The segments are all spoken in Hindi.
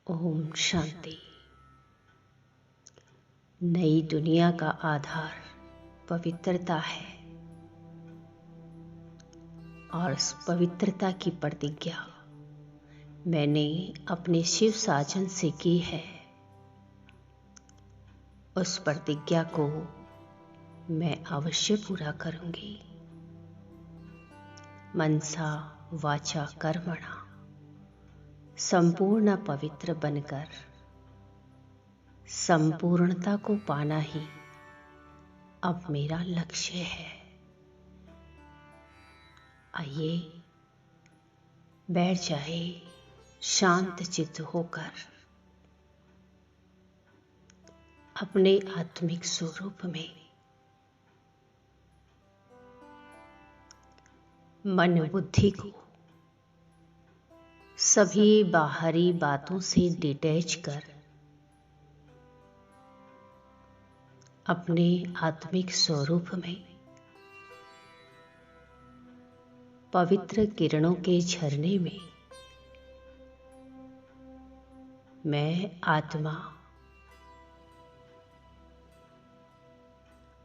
ओम शांति। नई दुनिया का आधार पवित्रता है और इस पवित्रता की प्रतिज्ञा मैंने अपने शिव साजन से की है। उस प्रतिज्ञा को मैं अवश्य पूरा करूंगी। मनसा वाचा कर्मणा संपूर्ण पवित्र बनकर संपूर्णता को पाना ही अब मेरा लक्ष्य है। आइए बैठ जाए शांत चित्त होकर अपने आत्मिक स्वरूप में। मन बुद्धि को सभी बाहरी बातों से डिटैच कर अपने आत्मिक स्वरूप में पवित्र किरणों के झरने में मैं आत्मा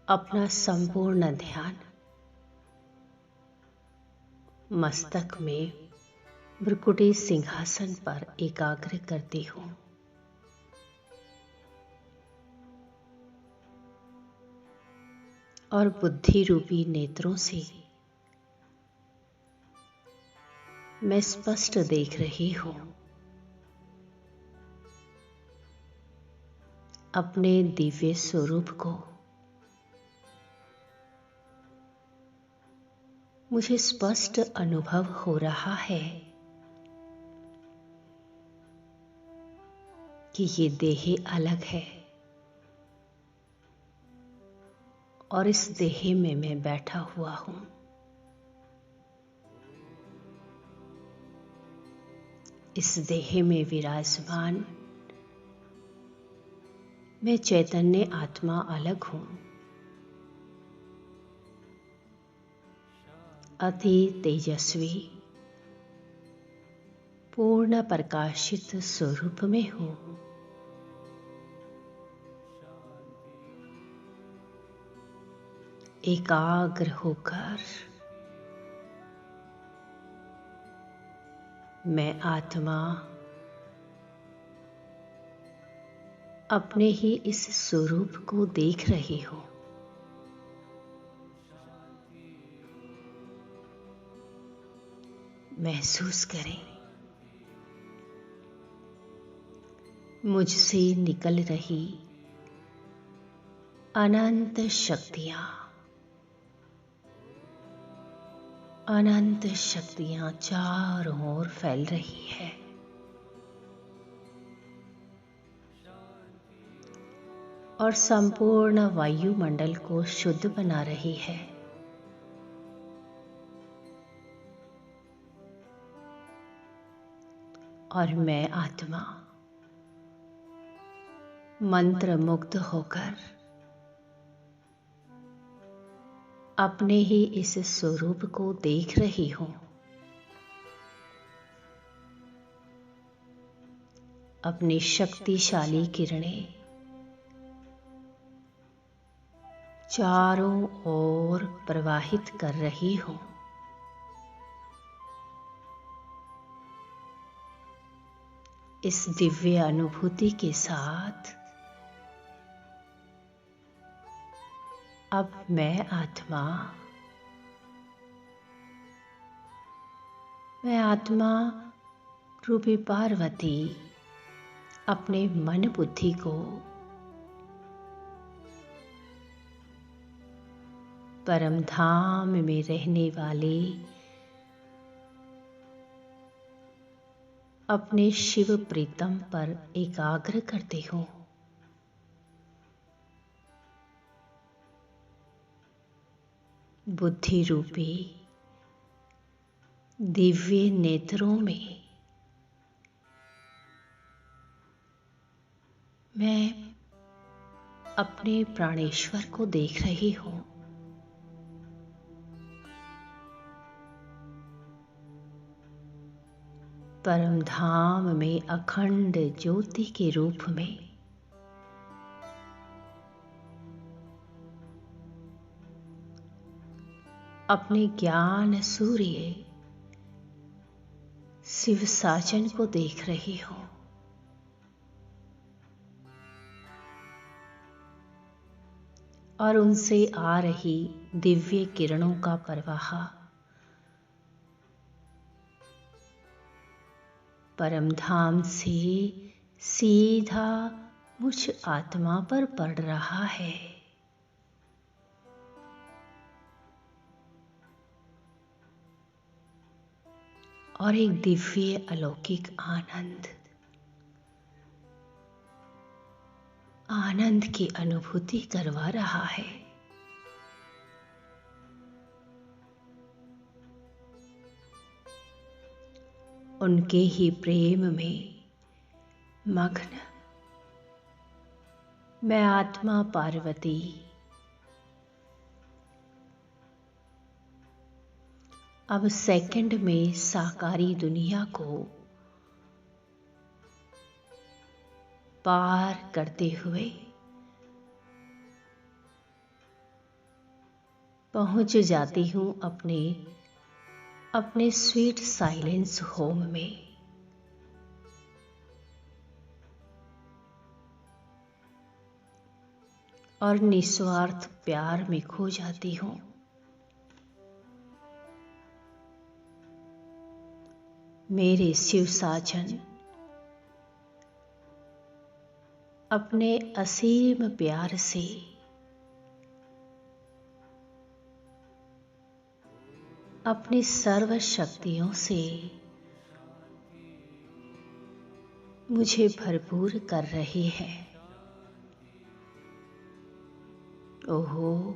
अपना संपूर्ण ध्यान मस्तक में भ्रुकुटी सिंहासन पर एकाग्र करती हूँ। और बुद्धि रूपी नेत्रों से मैं स्पष्ट देख रही हूँ अपने दिव्य स्वरूप को। मुझे स्पष्ट अनुभव हो रहा है कि ये देह अलग है और इस देह में मैं बैठा हुआ हूं। इस देह में विराजमान मैं चैतन्य आत्मा अलग हूं। अति तेजस्वी पूर्ण प्रकाशित स्वरूप में हूं। एकाग्र होकर मैं आत्मा अपने ही इस स्वरूप को देख रही हूं। महसूस करें मुझसे निकल रही अनंत शक्तियां चारों ओर फैल रही है। और संपूर्ण वायुमंडल को शुद्ध बना रही है। और मैं आत्मा मंत्र मुग्ध होकर अपने ही इस स्वरूप को देख रही हूं। अपनी शक्तिशाली किरणें चारों ओर प्रवाहित कर रही हूं। इस दिव्य अनुभूति के साथ अब मैं आत्मा रूपी पार्वती अपने मन बुद्धि को परम धाम में रहने वाले अपने शिव प्रीतम पर एकाग्र करती हूँ। बुद्धि रूपी दिव्य नेत्रों में मैं अपने प्राणेश्वर को देख रही हूँ। परम धाम में अखंड ज्योति के रूप में अपने ज्ञान सूर्य शिव साजन को देख रही हो। और उनसे आ रही दिव्य किरणों का प्रवाह परम धाम से सीधा मुझ आत्मा पर पड़ रहा है। और एक दिव्य अलौकिक आनंद की अनुभूति करवा रहा है। उनके ही प्रेम में मग्न मैं आत्मा पार्वती अब सेकंड में साकारी दुनिया को पार करते हुए पहुंच जाती हूं अपने स्वीट साइलेंस होम में। और निस्वार्थ प्यार में खो जाती हूं। मेरे शिव साजन अपने असीम प्यार से अपनी सर्व शक्तियों से मुझे भरपूर कर रही है। ओहो,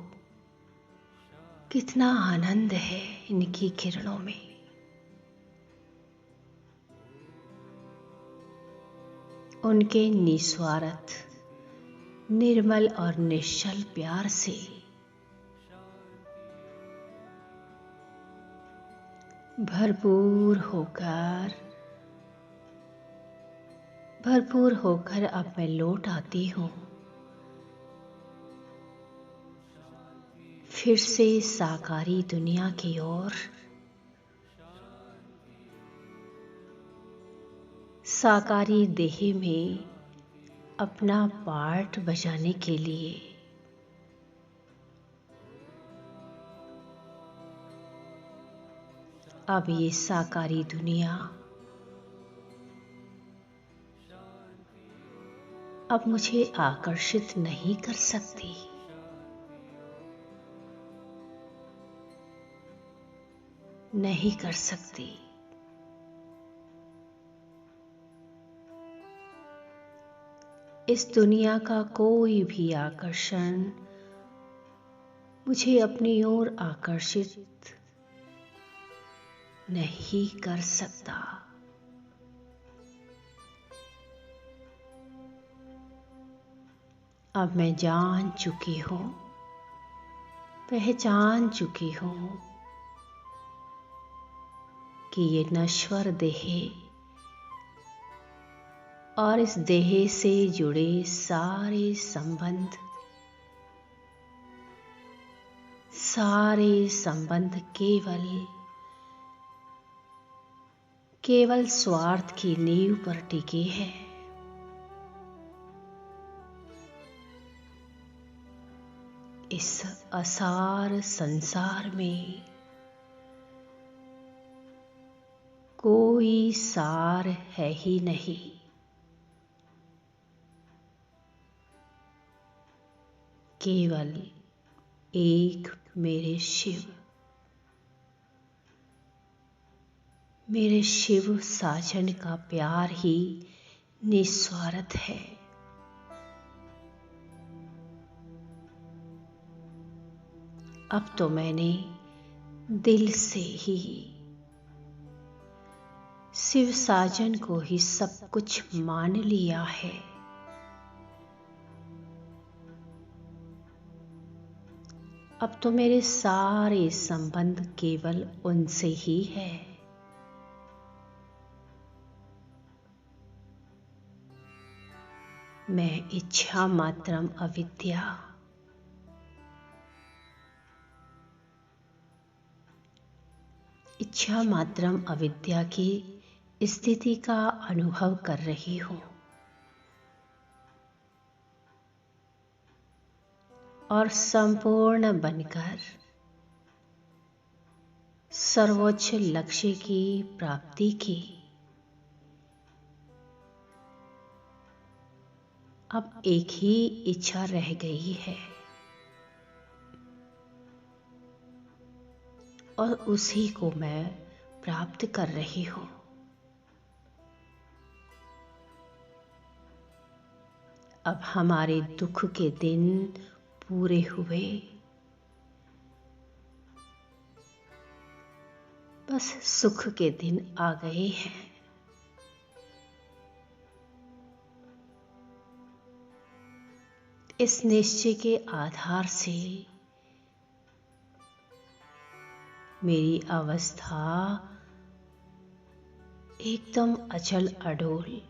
कितना आनंद है इनकी किरणों में। उनके निस्वार्थ निर्मल और निश्चल प्यार से भरपूर होकर अब मैं लौट आती हूँ फिर से साकारी दुनिया की ओर। साकारी देह में अपना पार्ट बजाने के लिए। अब ये साकारी दुनिया अब मुझे आकर्षित नहीं कर सकती। नहीं कर सकती। इस दुनिया का कोई भी आकर्षण मुझे अपनी ओर आकर्षित नहीं कर सकता। अब मैं जान चुकी हूं, पहचान चुकी हूं कि ये नश्वर देह और इस देह से जुड़े सारे संबंध केवल स्वार्थ की नींव पर टिके हैं। इस असार संसार में कोई सार है ही नहीं। केवल एक मेरे शिव साजन का प्यार ही निस्वार्थ है। अब तो मैंने दिल से ही शिव साजन को ही सब कुछ मान लिया है। अब तो मेरे सारे संबंध केवल उनसे ही है। मैं इच्छा मात्रम अविद्या, इच्छा मात्रम अविद्या की स्थिति का अनुभव कर रही हूँ और संपूर्ण बनकर सर्वोच्च लक्ष्य की प्राप्ति की अब एक ही इच्छा रह गई है और उसी को मैं प्राप्त कर रही हूँ। अब हमारे दुख के दिन पूरे हुए, बस सुख के दिन आ गए हैं। इस निश्चय के आधार से मेरी अवस्था एकदम अचल अडोल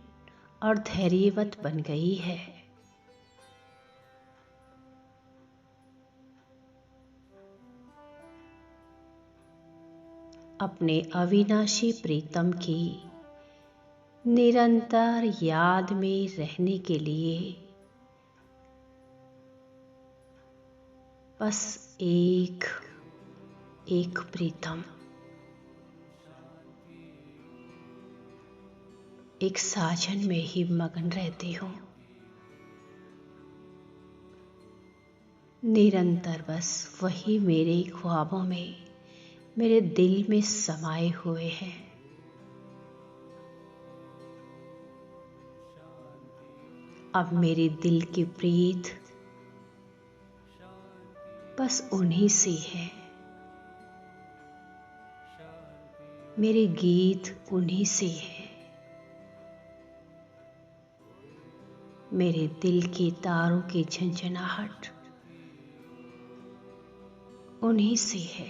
और धैर्यवत बन गई है। अपने अविनाशी प्रीतम की निरंतर याद में रहने के लिए बस एक प्रीतम, एक साजन में ही मगन रहती हूँ। निरंतर बस वही मेरे ख्वाबों में, मेरे दिल में समाये हुए हैं। अब मेरे दिल की प्रीत बस उन्हीं से है, मेरे गीत उन्हीं से है, मेरे दिल के तारों की झंझनाहट उन्हीं से है।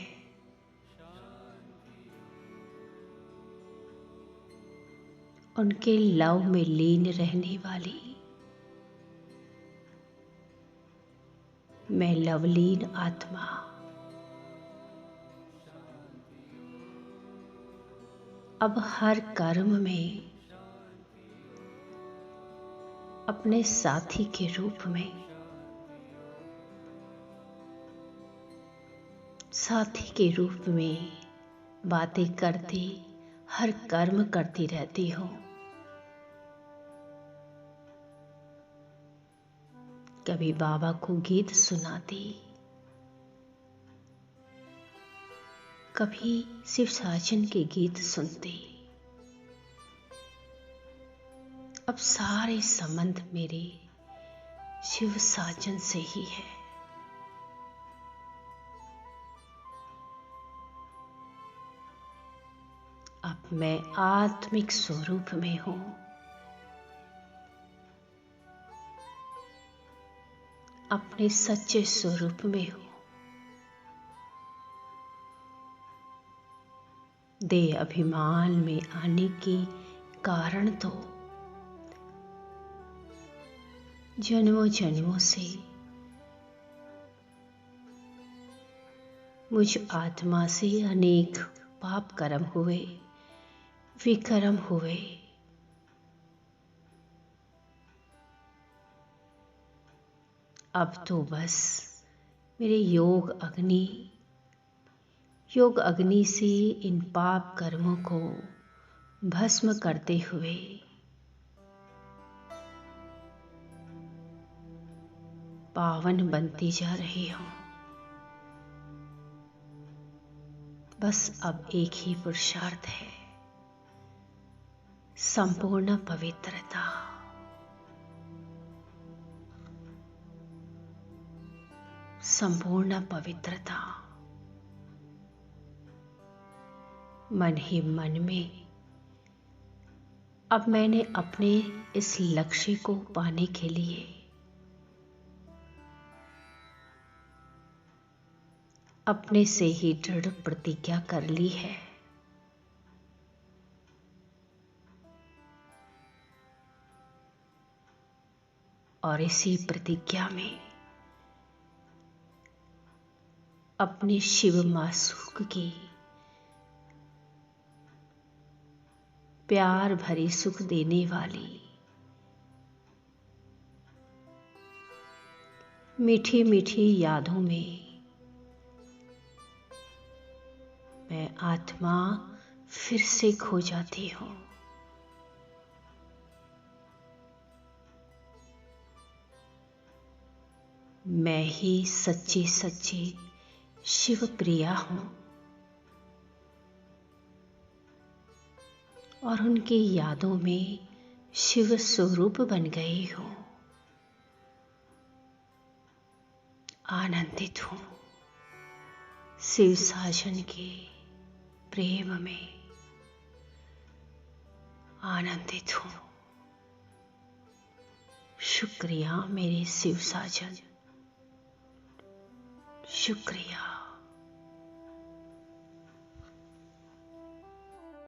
उनके लव में लीन रहने वाली मैं लवलीन आत्मा, अब हर कर्म में अपने साथी के रूप में, साथी के रूप में बातें करती, हर कर्म करती रहती हूँ। कभी बाबा को गीत सुनाती, कभी शिव साजन के गीत सुनती। अब सारे संबंध मेरे शिव साजन से ही है। अब मैं आत्मिक स्वरूप में हूँ। अपने सच्चे स्वरूप में हूँ। देह अभिमान में आने के कारण तो जन्मों जन्मों से मुझ आत्मा से अनेक पाप कर्म हुए, विकर्म हुए। अब तो बस मेरे योग अग्नि से इन पाप कर्मों को भस्म करते हुए पावन बनती जा रही हूँ। बस अब एक ही पुरुषार्थ है, संपूर्ण पवित्रता। संपूर्ण पवित्रता। मन ही मन में अब मैंने अपने इस लक्ष्य को पाने के लिए अपने से ही दृढ़ प्रतिज्ञा कर ली है। और इसी प्रतिज्ञा में अपने शिव मासूक की प्यार भरी सुख देने वाली मीठी मीठी यादों में मैं आत्मा फिर से खो जाती हूँ। मैं ही सच्ची सच्ची शिव प्रिया हूँ और उनकी यादों में शिव स्वरूप बन गई हूँ। आनंदित हूँ शिव साजन के प्रेम में, आनंदित हूँ। शुक्रिया मेरे शिव साजन, शुक्रिया।